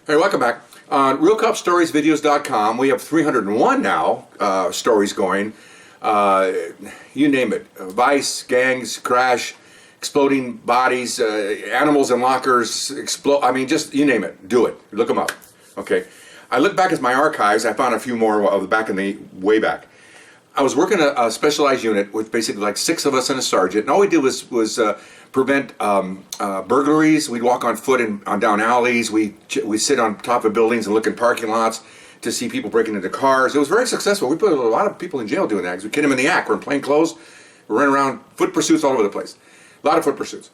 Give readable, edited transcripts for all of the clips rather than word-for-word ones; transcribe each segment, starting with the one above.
Hey, welcome back. On RealCopStoriesVideos.com, we have 301 now stories going. You name it. Vice, gangs, crash, exploding bodies, animals in lockers, explode. I mean, just you name it. Do it. Look them up. Okay. I look back at my archives. I found a few more of the back in the way back. I was working a specialized unit with basically like 6 of us and a sergeant, and all we did was prevent burglaries. We'd walk on foot on down alleys. We sit on top of buildings and look in parking lots to see people breaking into cars. It was very successful. We put a lot of people in jail doing that because we kid them in the act. We're in plain clothes. We're running around, foot pursuits all over the place. A lot of foot pursuits.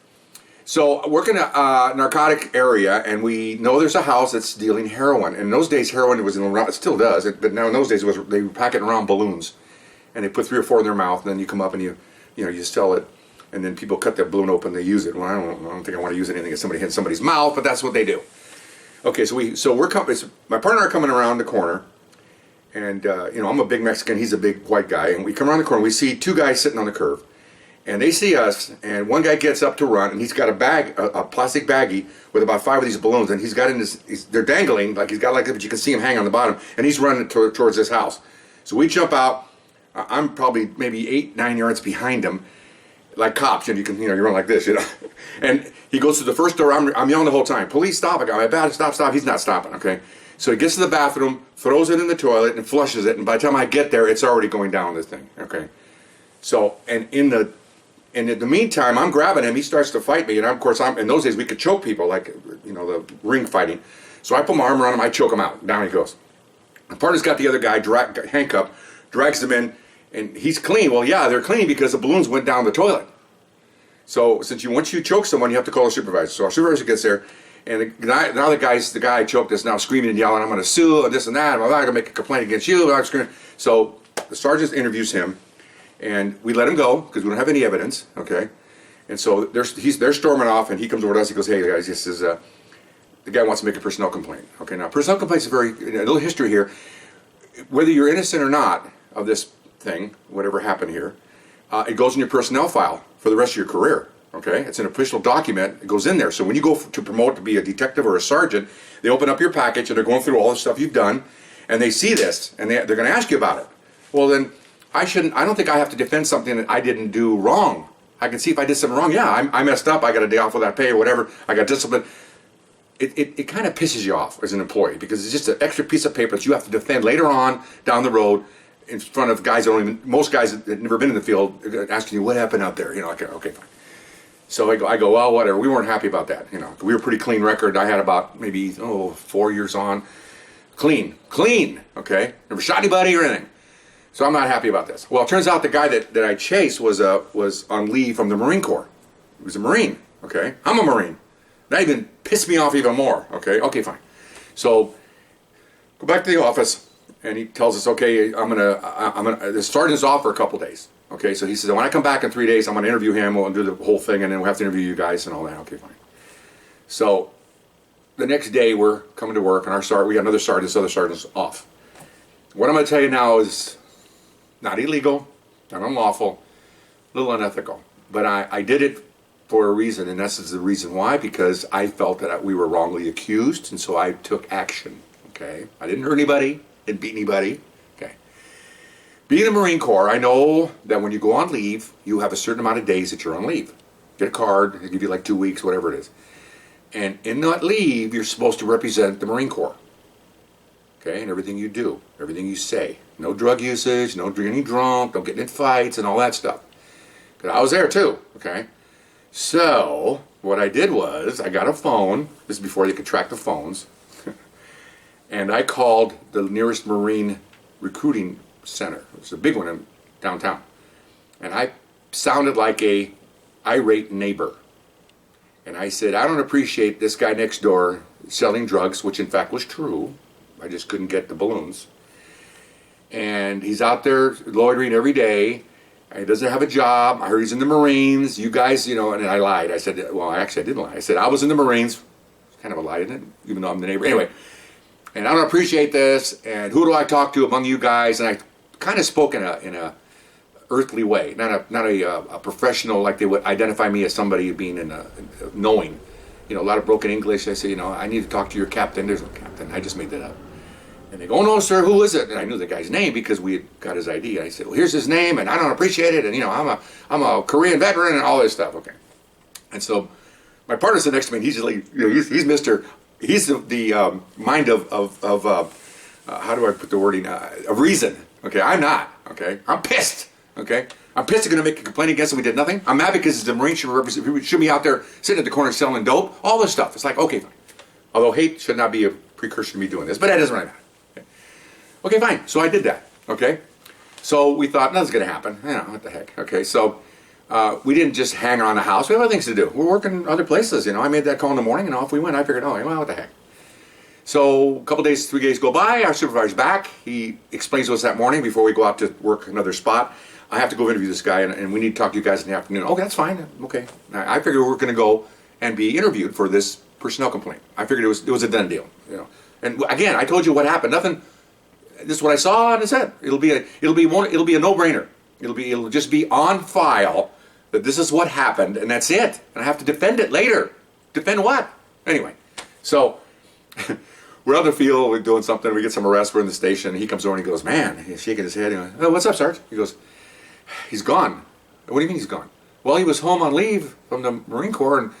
So work in a narcotic area, and we know there's a house that's dealing heroin. And in those days, heroin was it still does, but now in those days they pack it around balloons. And they put 3 or 4 in their mouth, and then you come up and you sell it, and then people cut that balloon open, they use it. Well, I don't think I want to use anything if somebody hits somebody's mouth, but that's what they do. Okay, so we're coming. My partner and I are coming around the corner, and I'm a big Mexican, he's a big white guy, and we come around the corner. We see 2 guys sitting on the curb, and they see us, and one guy gets up to run, and he's got a bag, a plastic baggie with about 5 of these balloons, and he's got they're dangling like he's got like, but you can see him hang on the bottom, and he's running towards this house. So we jump out. I'm probably maybe 8-9 yards behind him, like cops, and you run like this, And he goes to the first door. I'm yelling the whole time, "Police, stop!" I go, "I bad, stop!" He's not stopping. Okay, so he gets to the bathroom, throws it in the toilet, and flushes it. And by the time I get there, it's already going down this thing. Okay, so in the meantime, I'm grabbing him. He starts to fight me, and of course, in those days we could choke people like the ring fighting. So I put my arm around him. I choke him out. Down he goes. My partner's got the other guy handcuffed, drags him in. And he's clean. Well, yeah, they're clean because the balloons went down the toilet. So once you choke someone, you have to call a supervisor. So our supervisor gets there, and the guy I choked is now screaming and yelling, "I'm going to sue and this and that. I'm going to make a complaint against you." I'm screaming. So the sergeant interviews him, and we let him go because we don't have any evidence. Okay, and so they're storming off, and he comes over to us. He goes, "Hey guys, this is the guy wants to make a personnel complaint." Okay, now personnel complaints is a little history here. Whether you're innocent or not of this thing, whatever happened here, it goes in your personnel file for the rest of your career. Okay, it's an official document. It goes in there. So when you go to promote to be a detective or a sergeant, they open up your package and they're going through all the stuff you've done, and they see this and they're going to ask you about it. Well, then I don't think I have to defend something that I didn't do wrong. I can see if I did something wrong. Yeah, I messed up. I got a day off without pay or whatever. I got disciplined. It kind of pisses you off as an employee because it's just an extra piece of paper that you have to defend later on down the road in front of guys most guys that never been in the field asking you what happened out there. Okay, fine. So I go, well, whatever. We weren't happy about that. We were pretty clean record. I had about maybe 4 years on, clean. Okay, never shot anybody or anything. So I'm not happy about this. Well, it turns out the guy that I chased was on leave from the Marine Corps. He was a Marine. Okay, I'm a Marine. That even pissed me off even more. Okay, fine. So go back to the office. And he tells us, okay, the sergeant's off for a couple days. Okay, so he says, when I come back in 3 days, I'm going to interview him, we'll do the whole thing, and then we'll have to interview you guys and all that. Okay, fine. So the next day, we're coming to work, and we got another sergeant, this other sergeant's off. What I'm going to tell you now is not illegal, not unlawful, a little unethical. But I did it for a reason, and this is the reason why, because I felt that we were wrongly accused, and so I took action. Okay, I didn't hurt anybody. Didn't beat anybody. Okay. Being a Marine Corps, I know that when you go on leave, you have a certain amount of days that you're on leave. Get a card, they give you like 2 weeks, whatever it is. And in that leave, you're supposed to represent the Marine Corps. Okay, and everything you do, everything you say. No drug usage, no getting drunk, don't get in fights, and all that stuff. Because I was there too, okay? So, what I did was, I got a phone. This is before they could track the phones. And I called the nearest Marine recruiting center. It's a big one in downtown. And I sounded like a irate neighbor. And I said, I don't appreciate this guy next door selling drugs, which in fact was true. I just couldn't get the balloons. And he's out there loitering every day. He doesn't have a job. I heard he's in the Marines. You guys, and I lied. I said, well, actually I didn't lie. I said, I was in the Marines. It's kind of a lie, isn't it? Even though I'm the neighbor. Anyway. And I don't appreciate this, and who do I talk to among you guys? And I kind of spoke in a earthly way, not a professional, like they would identify me as somebody being knowing, a lot of broken English. I say, I need to talk to your captain. There's no captain. I just made that up. And they go, oh, no, sir, who is it? And I knew the guy's name because we had got his ID. I said, well, here's his name, and I don't appreciate it. And, I'm a Korean veteran and all this stuff. Okay. And so my partner sat next to me, and he's like, he's the mind of how do I put the wording? Of reason. Okay, I'm not. Okay, I'm pissed. Okay, I'm pissed. They're going to make a complaint against him. We did nothing. I'm mad because the Marine should be out there sitting at the corner selling dope. All this stuff. It's like, okay, fine. Although hate should not be a precursor to me doing this, but that doesn't really matter. Okay, fine. So I did that. Okay, so we thought nothing's going to happen. What the heck. Okay, so we didn't just hang around the house. We have other things to do. We're working other places. I made that call in the morning, and off we went. I figured, well, what the heck. So a couple days, 3 days go by. Our supervisor's back. He explains to us that morning before we go out to work another spot. I have to go interview this guy, and we need to talk to you guys in the afternoon. Okay, that's fine. Okay. I figured we were going to go and be interviewed for this personnel complaint. I figured it was a done deal. And again, I told you what happened. Nothing. This is what I saw, and I said it'll be a no-brainer. It'll just be on file that this is what happened, and that's it. And I have to defend it later. Defend what? Anyway, so we're on the field, we're doing something, we get some arrests, we're in the station, he comes over and he goes, man, he's shaking his head. Oh, what's up, Sarge? He goes, he's gone. What do you mean he's gone? Well, he was home on leave from the Marine Corps, and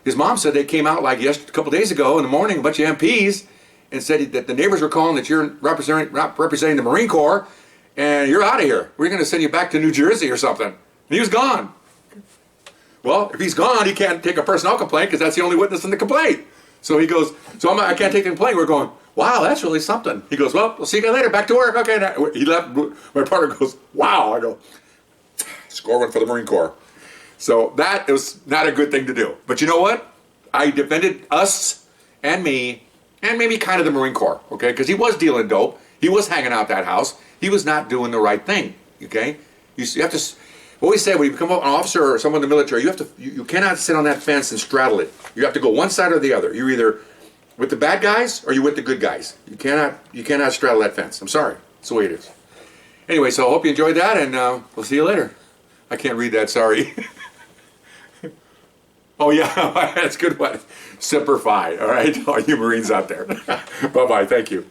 his mom said they came out like a couple days ago in the morning, a bunch of MPs, and said that the neighbors were calling that you're representing the Marine Corps, and you're out of here. We're going to send you back to New Jersey or something. And he was gone. Well, if he's gone, he can't take a personnel complaint because that's the only witness in the complaint. So he goes, I can't take the complaint. We're going, wow, that's really something. He goes, well, we'll see you guys later. Back to work. Okay. He left. My partner goes, wow. I go, score one for the Marine Corps. So that was not a good thing to do. But you know what? I defended us and me and maybe kind of the Marine Corps, okay? Because he was dealing dope. He was hanging out that house. He was not doing the right thing, okay? You have to, what we say, when you become an officer or someone in the military, you cannot sit on that fence and straddle it. You have to go one side or the other. You're either with the bad guys or you're with the good guys. You cannot straddle that fence. I'm sorry. That's the way it is. Anyway, so I hope you enjoyed that, and we'll see you later. I can't read that, sorry. Oh yeah, that's a good one. Semper Fi, all right? All you Marines out there. Bye-bye, thank you.